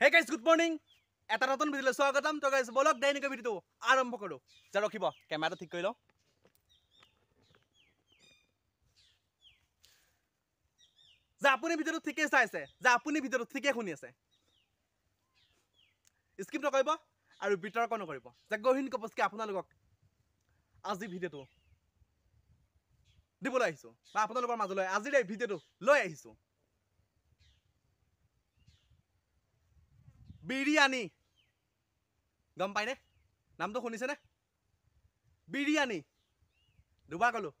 Hey guys, good morning. এটা নতুন ভিডিওলৈ স্বাগতম। তো গাইস বলক দৈনিক ভিডিওটো আৰম্ভ কৰো। যা ৰখিব কেমেৰাটো ঠিক কৰি লও। যা আপুনি ভিডিওটো ঠিকে চাইছে, যা আপুনি ভিডিওটো ঠিকে শুনি আছে। স্কিপ নকৰিব আৰু বিতৰ্ক নকৰিব। যা গহিন কপস্কি আপোনালোকক আজি ভিডিওটো দিবলৈ আহিছো বা আপোনালোকৰ মাজলৈ আজিৰ এই ভিডিওটো লৈ আহিছো। বিৰিয়ানী গম পাইনে? নামটো শুনিছেনে? বিৰিয়ানী দুবাৰ কলো।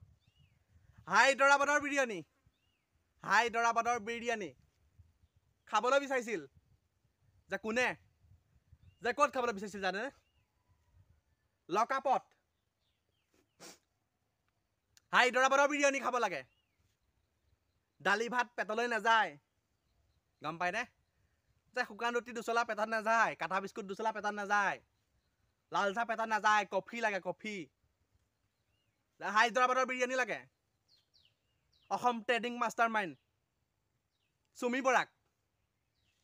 হায়দৰাবাদৰ বিৰিয়ানী। হায়দৰাবাদৰ বিৰিয়ানী খাবলৈ বিচাৰিছিল যে কোনে যে ক'ত খাবলৈ বিচাৰিছিল জানেনে? লকাপত। হায়দৰাবাদৰ বিৰিয়ানী খাব লাগে। দালি ভাত পেটলৈ নাযায় গম পাইনে? যে শুকান ৰুটি দুচলা পেটত নাযায়, কাটা বিস্কুট দুচলা পেটত নাযায়, লাল চাহ পেটত নাযায়, কফি লাগে কফি। হায়দৰাবাদৰ বিৰিয়ানী লাগে। অসম ট্ৰেডিং মাষ্টাৰ মাইণ্ড চুমি বৰাক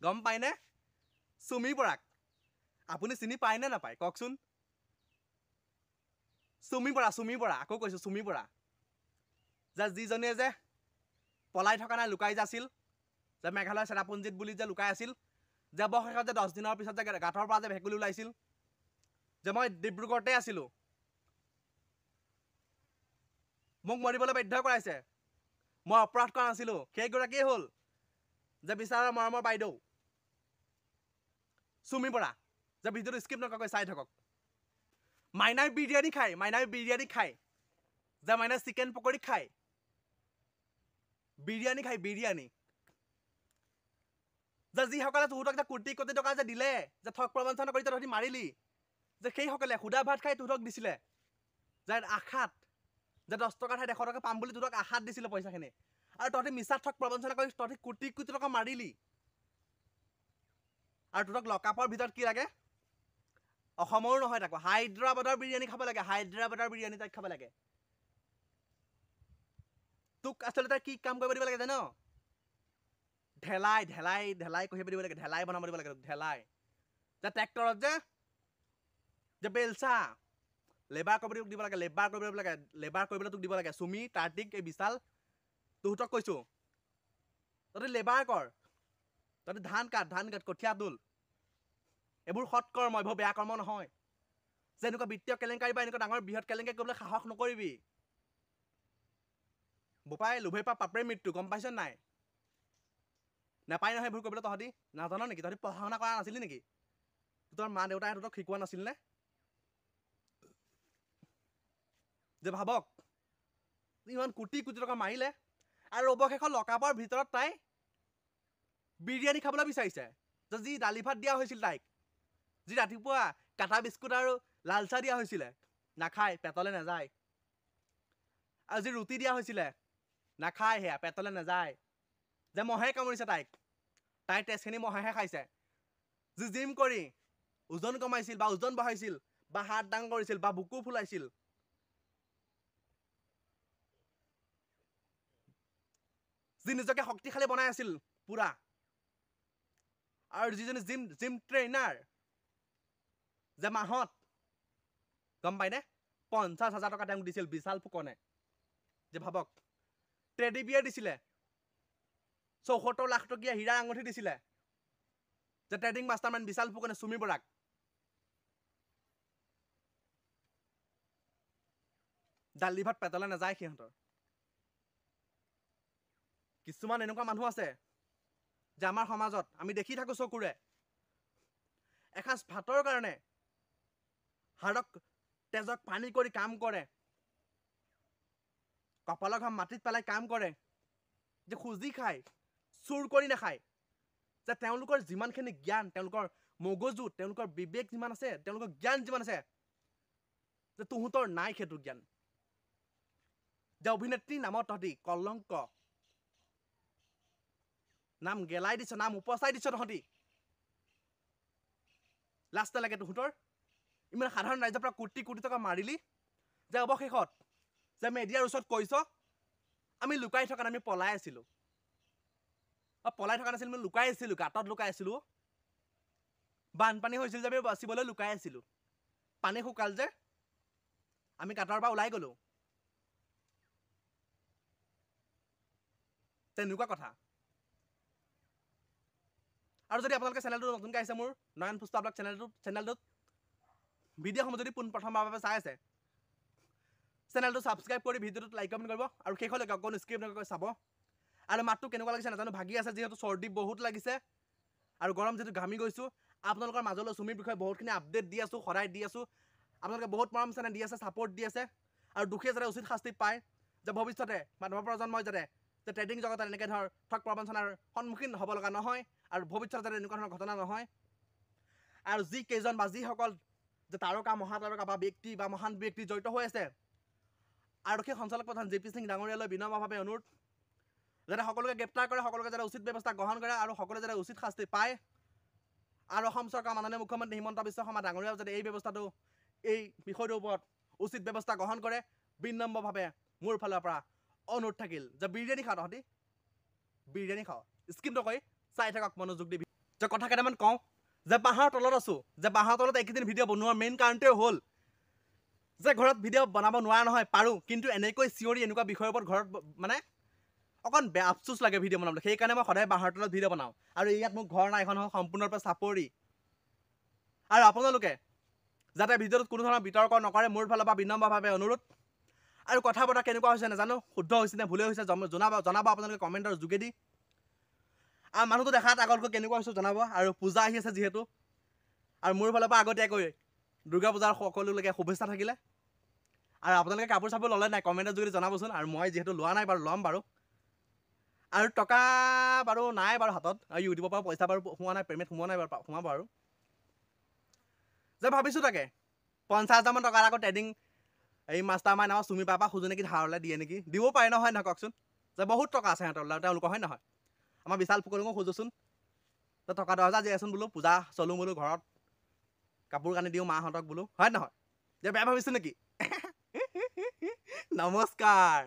গম পাইনে? চুমি বৰাক আপুনি চিনি পায়নে নাপায় কওকচোন? চুমি বৰা আকৌ কৈছো চুমি বৰা। যে যিজনীয়ে যে পলাই থকা নাই লুকাই যে আছিল, যে মেঘালয় চেৰাপুঞ্জীত বুলি যে লুকাই আছিল, যে অৱশেষত যে 10 দিনৰ পিছত যে গাঁতৰ পৰা যে ভেকুলী ওলাইছিল, যে মই ডিব্ৰুগড়তে আছিলো, মোক মৰিবলৈ বাধ্য কৰাইছে, মই অপৰাধ কৰা নাছিলো, সেইগৰাকীয়ে হ'ল যে বিচাৰৰ মৰমৰ বাইদেউ চুমি বৰা। যে ভিডিঅ'টো স্কিপ নকৰাকৈ চাই থাকক। মাইনাই বিৰিয়ানী খায়, যে মাইনাই চিকেন পকৰি খায়, বিৰিয়ানী। যে যিসকলে তহঁতক যে কোটি টকা যে দিলে, যে ঠগ প্ৰবঞ্চনা কৰি তহঁতি মাৰিলি, যে সেইসকলে সুদা ভাত খাই তহঁতক দিছিলে, যে আশাত যে 10 টকা ঠাইত 100 টকা পাম বুলি তহঁতক আশাত দিছিলে পইচাখিনি, আৰু তহঁতি মিছা ঠগ প্ৰবঞ্চনা কৰি তহঁতি কোটি টকা মাৰিলি। আৰু তহঁতক লকাপৰ ভিতৰত কি লাগে? অসমৰো নহয়, তাকো হায়দৰাবাদৰ বিৰিয়ানী খাব লাগে। হায়দৰাবাদৰ বিৰিয়ানী তাক খাব লাগে। তোক আচলতে কি কাম কৰিব দিব লাগে জানো? ঢেলাই কঢ়িয়াব দিব লাগে, ঢেলাই বনাব দিব লাগে। ঢেলাই যে ট্ৰেক্টৰত যে বেলচা লেবাৰ কৰিব দিব লাগে, লেবাৰ কৰিবলৈ তোক দিব লাগে। চুমি কাৰ্তিক এই বিশাল তহঁতক কৈছো, তহঁতি লেবাৰ কৰ, তহঁতি ধান কাট কঠীয়া তোল, এইবোৰ সৎ কৰ্ম, এইবোৰ বেয়া কৰ্ম নহয়। যে এনেকুৱা বিত্তীয় কেলেংকাৰী বা এনেকুৱা ডাঙৰ বৃহৎ কেলেংকাৰী কৰিবলৈ সাহস নকৰিবি। বোপাই লোভে পা পাপৰে মৃত্যু গম পাইছ নাই? নাপায় নহয় এইবোৰ কৰিবলৈ। তহঁতি নাজান নেকি? তহঁতি পঢ়া শুনা কৰা নাছিলি নেকি? তোৰ মা দেউতাই তহঁতক শিকোৱা নাছিল নে? যে ভাবক ইমান কোটি টকা মাৰিলে, আৰু অৱশেষত লকাপৰ ভিতৰত তাই বিৰিয়ানী খাবলৈ বিচাৰিছে। যে যি দালি ভাত দিয়া হৈছিল তাইক, যি ৰাতিপুৱা কাটা বিস্কুট আৰু লাল চাহ দিয়া হৈছিলে, নাখায়, পেটলৈ নাযায়। আৰু যি ৰুটি দিয়া হৈছিলে, নাখায়, সেয়া পেটলৈ নাযায়। যে মহে কামুৰিছে তাইৰ তেজখিনি মহেহে খাইছে। যি জিম কৰি ওজন কমাইছিল বা ওজন বঢ়াইছিল বা হাত দাং কৰিছিল বা বুকু ফুলাইছিল, যি নিজকে শক্তিশালী বনাই আছিল পুৰা, আৰু যিজনী জিম ট্ৰেইনাৰ, যে মাহত গম পাইনে 50,000 টকা তেওঁক দিছিল বিশাল ফুকনে। যে ভাবক, টেডি বিয়াৰ দিছিলে, 74 লাখ টকীয়া হীৰা আঙুঠি দিছিলে, যে ট্ৰেডিং মাষ্টাৰমাইণ্ড বিশাল ফুকনে চুমি বৰাক। দালি ভাত পেটলৈ নাযায় সিহঁতৰ। কিছুমান এনেকুৱা মানুহ আছে যে আমাৰ সমাজত আমি দেখি থাকো চকুৰে, এসাঁজ ভাতৰ কাৰণে হাড়ক তেজক পানী কৰি কাম কৰে, কপালৰ ঘাম মাটিত পেলাই কাম কৰে, যে খুজি খায়, চুৰ কৰি নাখায়। যে তেওঁলোকৰ যিমানখিনি জ্ঞান, তেওঁলোকৰ মগজু, তেওঁলোকৰ বিবেক যিমান আছে, তেওঁলোকৰ জ্ঞান যিমান আছে, যে তহঁতৰ নাই সেইটো জ্ঞান। যে অভিনেত্ৰী নামত তহঁতি কলংক, নাম গেলাই দিছ, নাম উপচাই দিছ তহঁতি। লাজ নালাগে তহঁতৰ? ইমান সাধাৰণ ৰাইজৰ পৰা কোটি টকা মাৰিলি, যে অৱশেষত যে মেডিয়াৰ ওচৰত কৈছ আমি লুকাই থকা নাই, আমি পলাই আছিলো। পলাই থকা নাছিলো, আমি লুকাই আছিলো, গাঁতত লুকাই আছিলো। বানপানী হৈছিল যে আমি বাচিবলৈ লুকাই আছিলোঁ পানী শুকাল যে আমি কাটাৰ পৰা ওলাই গ'লোঁ তেনেকুৱা কথা আৰু যদি আপোনালোকে চেনেলটো নতুনকৈ আহিছে মোৰ নয়ন পুষ্পা ব্লগ চেনেলটোত ভিডিঅ'সমূহ যদি পোনপ্ৰথমবাৰৰ বাবে চাই আছে চেনেলটো ছাবস্ক্ৰাইব কৰি ভিডিঅ'টোত লাইক কমেণ্ট কৰিব আৰু শেষলৈকে অকণ স্ক্ৰিপ্ট নকৰি চাব আৰু মাতটো কেনেকুৱা লাগিছে নাজানো ভাগি আছে যিহেতু চৰ্দি বহুত লাগিছে আৰু গৰম যিহেতু ঘামি গৈছোঁ আপোনালোকৰ মাজলৈ চুমিৰ বিষয়ে বহুতখিনি আপডেট দি আছোঁ সদায় দি আছোঁ আপোনালোকে বহুত মৰম চেনেল দি আছে ছাপোৰ্ট দি আছে আৰু দুখীয়ে যাতে উচিত শাস্তি পায় যে ভৱিষ্যতে বা নৱপ্ৰজন্মই যাতে যে ট্ৰেডিং জগতত এনেকৈ ধৰ ঠগ প্ৰবঞ্চনাৰ সন্মুখীন হ'ব লগা নহয় আৰু ভৱিষ্যতে যাতে এনেকুৱা ধৰণৰ ঘটনা নহয় আৰু যিকেইজন বা যিসকল যে তাৰকা মহাতাৰকা বা ব্যক্তি বা মহান ব্যক্তি জড়িত হৈ আছে আৰক্ষী সঞ্চালক প্ৰধান JP সিং ডাঙৰীয়ালৈ বিনম্ৰভাৱে অনুৰোধ যাতে সকলোকে গ্ৰেপ্তাৰ কৰে সকলোকে যাতে উচিত ব্যৱস্থা গ্ৰহণ কৰে আৰু সকলোৱে যাতে উচিত শাস্তি পায় আৰু অসম চৰকাৰ মাননীয় মুখ্যমন্ত্ৰী হিমন্ত বিশ্ব শৰ্মা ডাঙৰীয়াও যাতে এই বিষয়টোৰ ওপৰত উচিত ব্যৱস্থা গ্ৰহণ কৰে বিনম্ৰভাৱে মোৰ ফালৰ পৰা অনুৰোধ থাকিল যে বিৰিয়ানী খাওঁ তহঁতি বিৰিয়ানী খাওঁ স্কিপ নকৰি চাই থাকক মনোযোগ দি যে কথা কেইটামান কওঁ যে বাঁহৰ তলত আছোঁ যে বাঁহৰ তলত এইকেইদিন ভিডিঅ' বনোৱাৰ মেইন কাৰণটোৱে হ'ল যে ঘৰত ভিডিঅ' বনাব নোৱাৰা নহয় পাৰোঁ কিন্তু এনেকৈ চিঞৰি এনেকুৱা বিষয়ৰ ওপৰত ঘৰত মানে অকণ বেয়া আফচোচ লাগে ভিডিঅ' বনাবলৈ সেইকাৰণে মই সদায় বাঁহৰ তলত ভিডিঅ' বনাওঁ আৰু ইয়াত মোৰ ঘৰ নাই এখন সম্পূৰ্ণৰূপে চাপৰি আৰু আপোনালোকে যাতে ভিডিঅ'টোত কোনো ধৰণৰ বিতৰ্ক নকৰে মোৰ ফালৰ পৰা বিনম্ৰভাৱে অনুৰোধ আৰু কথা বতৰা কেনেকুৱা হৈছে নাজানো শুদ্ধ হৈছে নে ভুলে হৈছে জনাব আপোনালোকে কমেণ্টৰ যোগেদি আৰু মানুহটো দেখাত আগতকৈ কেনেকুৱা হৈছে জনাব আৰু পূজা আহি আছে যিহেতু আৰু মোৰ ফালৰ পৰা আগতীয়াকৈ দুৰ্গা পূজাৰ সকলোলৈকে শুভেচ্ছা থাকিলে আৰু আপোনালোকে কাপোৰ চাপোৰ ল'লে নাই কমেণ্টৰ যোগেদি জনাবচোন আৰু মই যিহেতু লোৱা নাই বাৰু ল'ম বাৰু আৰু টকা বাৰু নাই বাৰু হাতত আৰু ইউটিউবৰ পৰা পইচা বাৰু সোমোৱা নাই পে'মেণ্ট সোমোৱা নাই বাৰু সোমাব আৰু যে ভাবিছোঁ তাকে 50,000 মান টকাৰ আকৌ ট্ৰেডিং এই মাষ্টাৰ মাইণ্ড আমাৰ চুমি পাপা খোজো নেকি ধাৰলৈ দিয়ে নেকি দিব পাৰে নহয় নহয় কওকচোন যে বহুত টকা আছে সিহঁতৰ তেওঁলোকৰ হয় নহয় আমাৰ বিশাল ফুকনকো খোজোচোন যে টকা 10,000 দিয়াচোন বোলো পূজা চলোঁ বোলো ঘৰত কাপোৰ কানি দিওঁ মাহঁতক বোলো হয় নহয় যে বেয়া ভাবিছোঁ নেকি নমস্কাৰ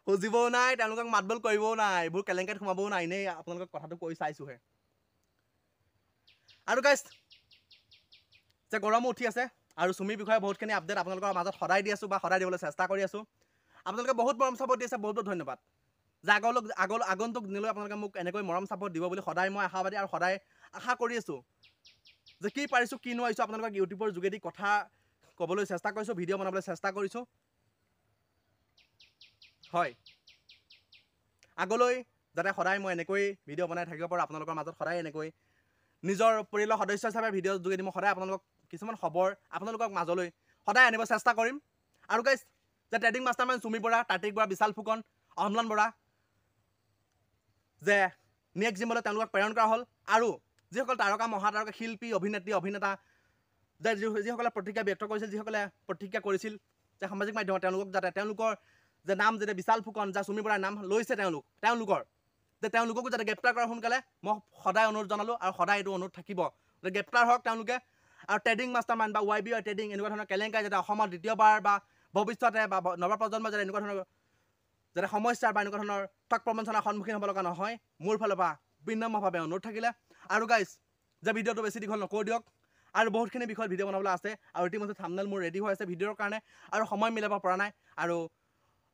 খুজিবও নাই তেওঁলোকক মাতবোল কৰিবও নাই এইবোৰ কেলেংকাৰীত সোমাবও নাই এনেই আপোনালোকক কথাটো কৈ চাইছোঁহে আৰু গাইছ যে গৰমো উঠি আছে আৰু চুমিৰ বিষয়ে বহুতখিনি আপডেট আপোনালোকৰ মাজত সদায় দি আছোঁ বা সদায় দিবলৈ চেষ্টা কৰি আছোঁ আপোনালোকে বহুত মৰম চাপৰ্ট দি আছে বহুত বহুত ধন্যবাদ যে আগন্তুক দিনলৈ আপোনালোকে মোক এনেকৈ মৰম চাপৰ্ট দিব বুলি সদায় মই আশাবাদী আৰু সদায় আশা কৰি আছোঁ যে কি পাৰিছোঁ কি নোৱাৰিছোঁ আপোনালোকক ইউটিউবৰ যোগেদি কথা ক'বলৈ চেষ্টা কৰিছোঁ ভিডিঅ' বনাবলৈ চেষ্টা কৰিছোঁ হয় আগলৈ যাতে সদায় মই এনেকৈ ভিডিঅ' বনাই থাকিব পাৰোঁ আপোনালোকৰ মাজত সদায় এনেকৈ নিজৰ পৰিয়ালৰ সদস্য হিচাপে ভিডিঅ'ৰ যোগেদি মই সদায় আপোনালোকক কিছুমান খবৰ আপোনালোকক মাজলৈ সদায় আনিব চেষ্টা কৰিম আৰু গাইছ যে ট্ৰেডিং মাষ্টাৰমাইণ্ড চুমি বৰা তাৰ্টিক বৰা বিশাল ফুকন অমলান বৰা যে নেক্সট জিমলৈ তেওঁলোকক প্ৰেৰণ কৰা হ'ল আৰু যিসকল তাৰকা মহাতাৰকা শিল্পী অভিনেতা যে যিসকলে প্ৰতিক্ৰিয়া ব্যক্ত কৰিছিল যিসকলে প্ৰতিক্ৰিয়া কৰিছিল যে সামাজিক মাধ্যমত তেওঁলোকক যাতে তেওঁলোকৰ যে নাম যেতিয়া বিশাল ফুকন যা চুমি বৰাৰ নাম লৈছে তেওঁলোককো যাতে গ্ৰেপ্তাৰ কৰা সোনকালে মই সদায় অনুৰোধ জনালোঁ আৰু সদায় এইটো অনুৰোধ থাকিব যে গ্ৰেপ্তাৰ হওক তেওঁলোকে আৰু ট্ৰেডিং মাষ্টাৰমাইণ্ড বা YBI ট্ৰেডিং এনেকুৱা ধৰণৰ কেলেংকাৰী যাতে অসমত দ্বিতীয়বাৰ বা ভৱিষ্যতে বা নৱপ্ৰজন্মৰ যাতে এনেকুৱা ধৰণৰ যাতে সমস্যাৰ বা এনেকুৱা ধৰণৰ ঠগ প্ৰবঞ্চনাৰ সন্মুখীন হ'ব লগা নহয় মোৰ ফালৰ পৰা বিনম্ৰভাৱে অনুৰোধ থাকিলে আৰু গাইছ যে ভিডিঅ'টো বেছি দীঘল নকৰি দিয়ক আৰু বহুতখিনি বিষয়ত ভিডিঅ' বনাবলৈ আছে আৰু ইতিমধ্যে থাম্বনেইল মোৰ ৰেডি হৈ আছে ভিডিঅ'ৰ কাৰণে আৰু সময় মিলাব পৰা নাই আৰু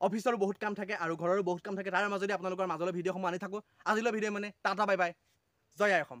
অফিচৰো বহুত কাম থাকে আৰু ঘৰৰো বহুত কাম থাকে তাৰ মাজতে আপোনালোকৰ মাজলৈ ভিডিঅ'সমূহ আনি থাকোঁ আজিলৈ ভিডিঅ' মানে টাটা বাই বাই জয় আই অসম।